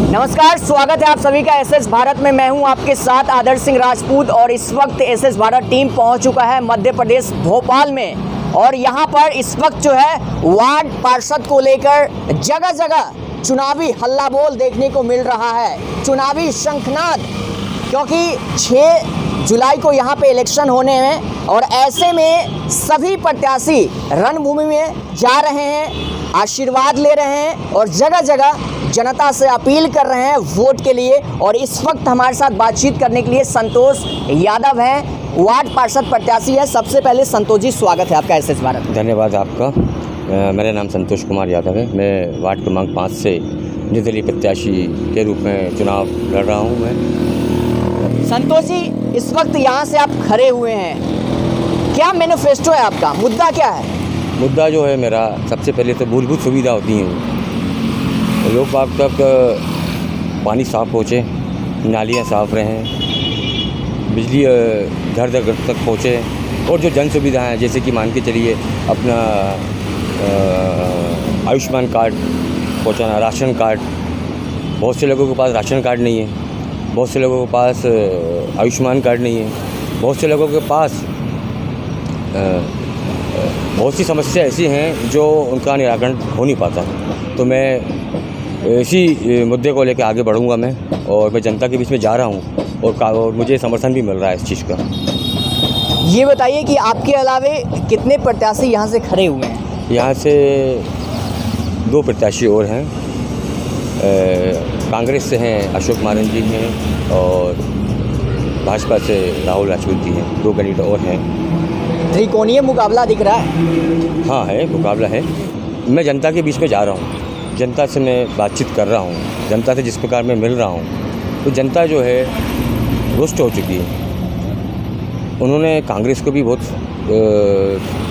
नमस्कार, स्वागत है आप सभी का एसएस भारत में। मैं हूं आपके साथ आदर्श सिंह राजपूत और इस वक्त एसएस भारत टीम पहुंच चुका है मध्य प्रदेश भोपाल में। और यहां पर इस वक्त जो है वार्ड पार्षद को लेकर जगह जगह चुनावी हल्ला बोल देखने को मिल रहा है, चुनावी शंखनाद, क्योंकि 6 जुलाई को यहां पे इलेक्शन होने हैं और ऐसे में सभी प्रत्याशी रणभूमि में जा रहे हैं, आशीर्वाद ले रहे हैं और जगह जगह जनता से अपील कर रहे हैं वोट के लिए। और इस वक्त हमारे साथ बातचीत करने के लिए संतोष यादव हैं, वार्ड पार्षद प्रत्याशी है। सबसे पहले संतोष जी, स्वागत है आपका एसएस भारत। धन्यवाद आपका। मेरा नाम संतोष कुमार यादव है। मैं वार्ड क्रमांक 5 से निर्दलीय प्रत्याशी के रूप में चुनाव लड़ रहा हूँ। मैं संतोष जी, इस वक्त यहाँ से आप खड़े हुए हैं, क्या मैनिफेस्टो है आपका, मुद्दा क्या है? मुद्दा जो है मेरा, सबसे पहले तो मूलभूत सुविधा होती हैं, लोग बाग तक पानी साफ़ पहुँचे, नालियाँ साफ़ रहें, बिजली घर घर तक पहुँचे और जो जन सुविधाएँ हैं, जैसे कि मान के चलिए अपना आयुष्मान कार्ड पहुँचाना, राशन कार्ड। बहुत से लोगों के पास राशन कार्ड नहीं है, बहुत से लोगों के पास आयुष्मान कार्ड नहीं है, बहुत से लोगों के पास बहुत सी समस्या ऐसी हैं जो उनका निराकरण हो नहीं पाता। तो मैं इसी मुद्दे को लेकर आगे बढ़ूंगा मैं, और मैं जनता के बीच में जा रहा हूं और मुझे समर्थन भी मिल रहा है इस चीज़ का। ये बताइए कि आपके अलावे कितने प्रत्याशी यहाँ से खड़े हुए हैं? यहाँ से 2 प्रत्याशी और हैं। कांग्रेस से हैं अशोक मारन जी हैं और भाजपा से राहुल राजपूत जी हैं। 2 कैंडिडेट और हैं। त्रिकोणीय मुकाबला दिख रहा है। हाँ है, मुकाबला है। मैं जनता के बीच में जा रहा हूँ, जनता से मैं बातचीत कर रहा हूँ, जनता से जिस प्रकार मैं मिल रहा हूँ, तो जनता जो है रुष्ट हो चुकी है। उन्होंने कांग्रेस को भी बहुत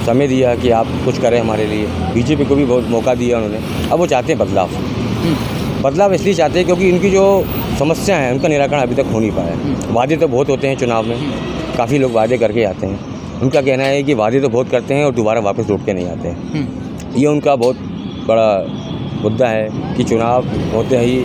समय दिया कि आप कुछ करें हमारे लिए, बीजेपी को भी बहुत मौका दिया उन्होंने। अब वो चाहते हैं बदलाव इसलिए चाहते हैं क्योंकि इनकी जो समस्या है उनका निराकरण अभी तक हो नहीं पाया। वादे तो बहुत होते हैं चुनाव में, काफ़ी लोग वादे करके आते हैं। उनका कहना है कि वादे तो बहुत करते हैं और दोबारा वापस लौट के नहीं आते हैं। ये उनका बहुत बड़ा मुद्दा है कि चुनाव होते ही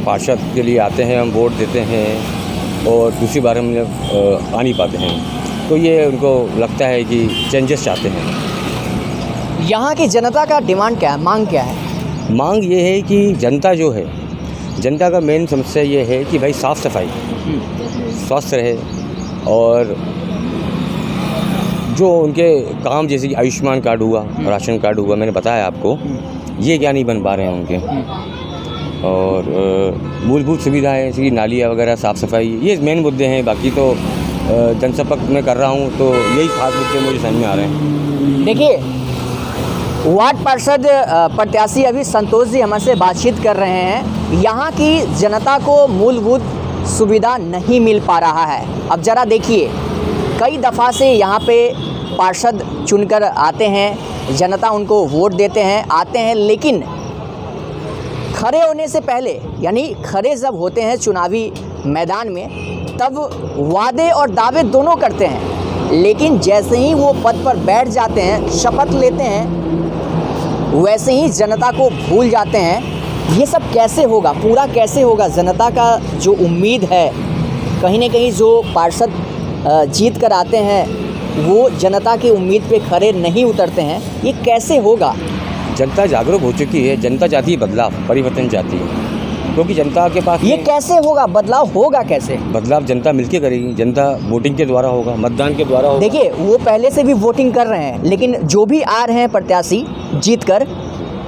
पार्षद के लिए आते हैं, हम वोट देते हैं और दूसरी बार हम आ नहीं पाते हैं। तो ये उनको लगता है कि चेंजेस चाहते हैं। यहाँ की जनता का डिमांड क्या है, मांग क्या है? मांग ये है कि जनता जो है, जनता का मेन समस्या ये है कि भाई साफ़ सफाई, स्वस्थ रहे और जो उनके काम जैसे कि आयुष्मान कार्ड हुआ, राशन कार्ड हुआ, मैंने बताया आपको, ये क्या नहीं बन पा रहे हैं उनके। और मूलभूत सुविधाएं जैसे कि नालियाँ वगैरह, साफ़ सफाई, ये मेन मुद्दे हैं। बाकी तो जनसंपर्क में कर रहा हूँ तो यही खास मुद्दे मुझे समझ में आ रहे हैं। देखिए, वार्ड पार्षद प्रत्याशी अभी संतोष जी हमसे बातचीत कर रहे हैं। यहाँ की जनता को मूलभूत सुविधा नहीं मिल पा रहा है। अब ज़रा देखिए, कई दफ़ा से यहाँ पे पार्षद चुनकर आते हैं, जनता उनको वोट देते हैं, आते हैं, लेकिन खड़े होने से पहले, यानी खड़े जब होते हैं चुनावी मैदान में, तब वादे और दावे दोनों करते हैं, लेकिन जैसे ही वो पद पर बैठ जाते हैं, शपथ लेते हैं, वैसे ही जनता को भूल जाते हैं। ये सब कैसे होगा, पूरा कैसे होगा? जनता का जो उम्मीद है, कहीं ना कहीं जो पार्षद जीत कर आते हैं वो जनता की उम्मीद पे खरे नहीं उतरते हैं, ये कैसे होगा? जनता जागरूक हो चुकी है, जनता चाहती है बदलाव, परिवर्तन चाहती है, क्योंकि जनता के पास ये कैसे होगा, बदलाव होगा कैसे? बदलाव जनता मिलके करेगी, जनता वोटिंग के द्वारा होगा, मतदान के द्वारा होगा। देखिए, वो पहले से भी वोटिंग कर रहे हैं, लेकिन जो भी आ रहे हैं प्रत्याशी जीत कर,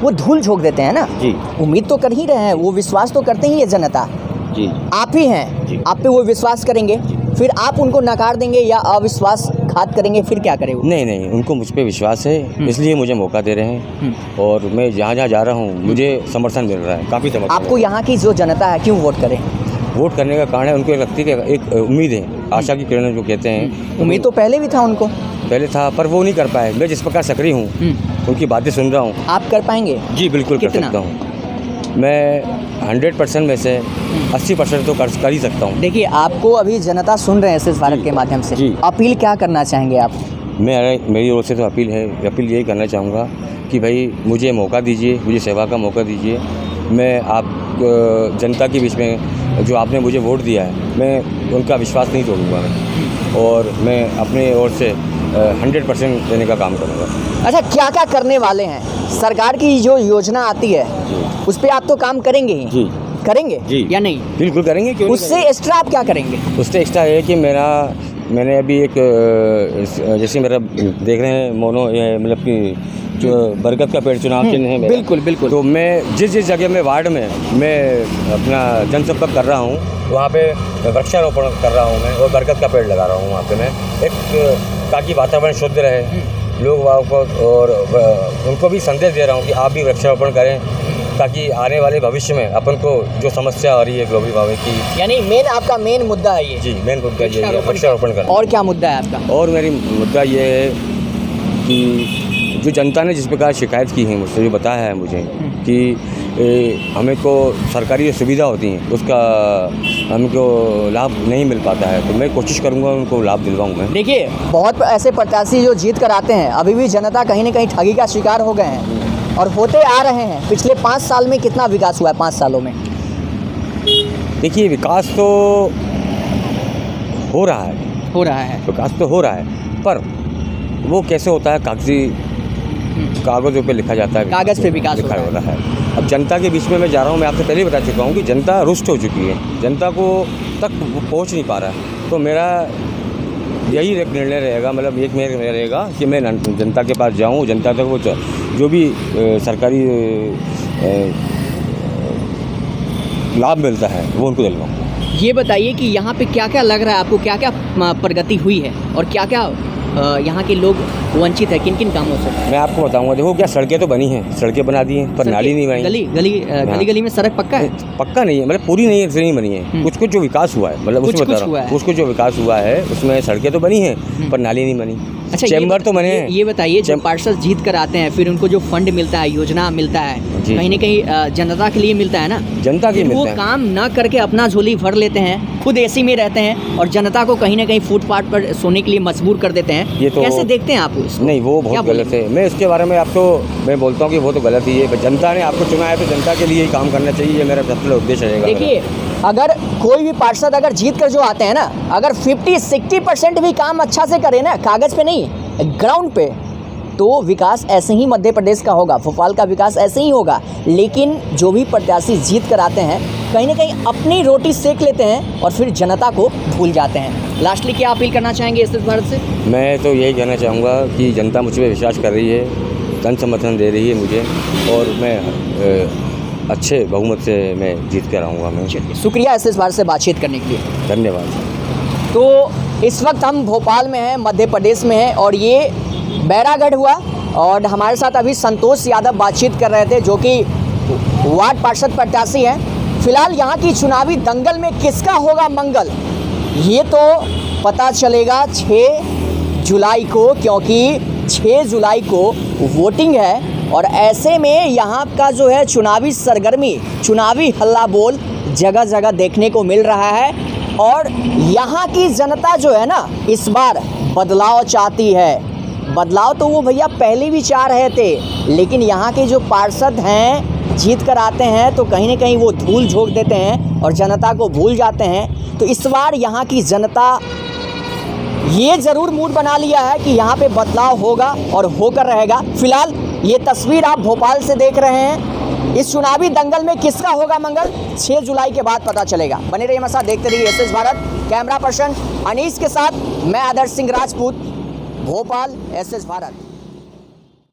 वो धूल झोंक देते हैं ना जी। उम्मीद तो कर ही रहे हैं, वो विश्वास तो करते ही है जनता जी। आप ही हैं, आप पे वो विश्वास करेंगे, फिर आप उनको नकार देंगे या अविश्वास घात करेंगे, फिर क्या करेंगे? नहीं, उनको मुझ पे विश्वास है, इसलिए मुझे मौका दे रहे हैं और मैं जहाँ जा रहा हूँ मुझे समर्थन मिल रहा है, काफ़ी समर्थन। आपको यहाँ की जो जनता है क्यों वोट करें? वोट करने का कारण है उनको एक लगती है, एक उम्मीद है, आशा की किरण जो कहते हैं। उम्मीद तो पहले भी था उनको, पहले था, पर वो नहीं कर पाए। मैं जिस प्रकार सक्रिय हूँ, उनकी बातें सुन रहा हूँ। आप कर पाएंगे? जी बिल्कुल कर सकता हूँ। मैं 100% में से 80% तो कर ही सकता हूँ। देखिए, आपको अभी जनता सुन रहे हैं एसएस भारत के माध्यम से, अपील क्या करना चाहेंगे आप? मेरी ओर से तो अपील यही करना चाहूँगा कि भाई मुझे मौका दीजिए, मुझे सेवा का मौका दीजिए मैं आप जनता के बीच में जो आपने मुझे वोट दिया है, मैं उनका विश्वास नहीं तोड़ूंगा मैं, और मैं अपने ओर से 100% देने का काम करूँगा। अच्छा, क्या क्या करने वाले हैं? सरकार की जो योजना आती है उस पर आप तो काम करेंगे ही? जी करेंगे जी, या नहीं? बिल्कुल करेंगे। क्यों नहीं उससे एक्स्ट्रा आप क्या करेंगे? उससे एक्स्ट्रा है कि मैंने अभी एक जैसे मेरा देख रहे हैं मोनो, ये मतलब कि जो बरगद का पेड़ चुनाव चिन्ह है मेरा। बिल्कुल बिल्कुल। तो मैं जिस जगह में वार्ड में मैं अपना जनसंपर्क कर रहा हूँ, वहाँ पे वृक्षारोपण कर रहा हूँ मैं, और बरगद का पेड़ लगा रहा हूँ वहाँ पे मैं, एक ताकि वातावरण शुद्ध रहे, लोग वहाँ को, और उनको भी संदेश दे रहा हूँ कि आप भी वृक्षारोपण करें, ताकि आने वाले भविष्य में अपन को जो समस्या आ रही है ग्लोबल वार्मिंग की। यानी आपका मेन मुद्दा है ये? जी, मेन मुद्दा ये है वृक्षारोपण करना। और क्या मुद्दा है आपका? और मेरी मुद्दा ये है कि जो जनता ने जिस प्रकार शिकायत की है मुझसे, जो बताया है मुझे कि हमें को सरकारी जो सुविधा होती हैं उसका हमको लाभ नहीं मिल पाता है, तो मैं कोशिश करूंगा उनको लाभ दिलवाऊं मैं। देखिए, बहुत ऐसे प्रत्याशी जो जीत कर आते हैं, अभी भी जनता कहीं ना कहीं ठगी का शिकार हो गए हैं और होते आ रहे हैं। पिछले 5 साल में कितना विकास हुआ है? 5 सालों में देखिए, विकास तो हो रहा है, विकास तो हो रहा है, पर वो कैसे होता है? कागज़ों पे लिखा जाता है, कागज़ पे विकास लिखा हो रहा है। अब जनता के बीच में मैं जा रहा हूँ, मैं आपसे पहले ही बता चुका हूँ कि जनता रुष्ट हो चुकी है, जनता को तक पहुँच नहीं पा रहा है। तो मेरा यही एक निर्णय रहेगा, मतलब एक मेरा निर्णय रहेगा कि मैं जनता के पास जाऊँ, जनता तक वो जो भी सरकारी लाभ मिलता है वो उनको दिलवाऊँ। ये बताइए कि यहाँ पे क्या क्या लग रहा है आपको, क्या क्या प्रगति हुई है और क्या क्या यहाँ के लोग वंचित है किन किन कामों से? मैं आपको बताऊंगा। देखो, क्या सड़कें तो बनी हैं, सड़कें बना दी हैं, पर नाली नहीं बनी। गली में सड़क पक्का है? पक्का नहीं है, मतलब पूरी नहीं बनी है। कुछ जो विकास हुआ है, मतलब उसमें बता रहा हूँ, कुछ जो विकास हुआ है उसमें सड़कें तो बनी हैं पर नाली नहीं बनी। अच्छा, चैम्बर तो बने हैं। ये बताइए, जब पार्षद जीत कर आते हैं फिर उनको जो फंड मिलता है, योजना मिलता है, कहीं ना कहीं जनता के लिए मिलता है ना? जनता के लिए मिलता है। वो काम ना करके अपना झोली भर लेते हैं, खुद एसी में रहते हैं और जनता को कहीं ना कहीं फुटपाथ पर सोने के लिए मजबूर कर देते हैं। ये तो कैसे देखते हैं आप इसको? नहीं, वो बहुत गलत है। मैं इसके बारे में आपको मैं बोलता हूँ कि वो तो गलत ही है। जनता ने आपको चुना है तो जनता के लिए ही काम करना चाहिए, ये मेरा सबसे बड़ा उद्देश्य रहेगा। देखिए, अगर कोई भी पार्षद अगर जीत कर जो आते हैं ना, अगर 50-60% भी काम अच्छा से करे ना, कागज पे नहीं, ग्राउंड पे, तो विकास ऐसे ही मध्य प्रदेश का होगा, भोपाल का विकास ऐसे ही होगा। लेकिन जो भी प्रत्याशी जीत कर आते हैं, कहीं ना कहीं अपनी रोटी सेक लेते हैं और फिर जनता को भूल जाते हैं। लास्टली क्या अपील करना चाहेंगे एसएस भारत से? मैं तो यही कहना चाहूँगा कि जनता मुझ पर विश्वास कर रही है, धन समर्थन दे रही है मुझे, और मैं अच्छे बहुमत से मैं जीत कर आऊँगा। मैं शुक्रिया एसएस भारत से बातचीत करने के लिए, धन्यवाद। तो इस वक्त हम भोपाल में हैं, मध्य प्रदेश में हैं, और ये बैरागढ़ हुआ और हमारे साथ अभी संतोष यादव बातचीत कर रहे थे, जो कि वार्ड पार्षद प्रत्याशी हैं। फिलहाल यहाँ की चुनावी दंगल में किसका होगा मंगल, ये तो पता चलेगा 6 जुलाई को, क्योंकि 6 जुलाई को वोटिंग है। और ऐसे में यहाँ का जो है चुनावी सरगर्मी, चुनावी हल्ला बोल जगह जगह देखने को मिल रहा है। और यहाँ की जनता जो है ना, इस बार बदलाव चाहती है। बदलाव तो वो भैया पहले भी चाह रहे थे, लेकिन यहाँ के जो पार्षद हैं जीत कर आते हैं तो कहीं ना कहीं वो धूल झोंक देते हैं और जनता को भूल जाते हैं। तो इस बार यहाँ की जनता ये ज़रूर मूड बना लिया है कि यहाँ पे बदलाव होगा और होकर रहेगा। फिलहाल ये तस्वीर आप भोपाल से देख रहे हैं। इस चुनावी दंगल में किसका होगा मंगल, 6 जुलाई के बाद पता चलेगा। बने रहिए हमारे साथ, देखते रहिए SS Bharat. Camera person Anees के साथ मैं आदर्श सिंह राजपूत, भोपाल, एसएस भारत।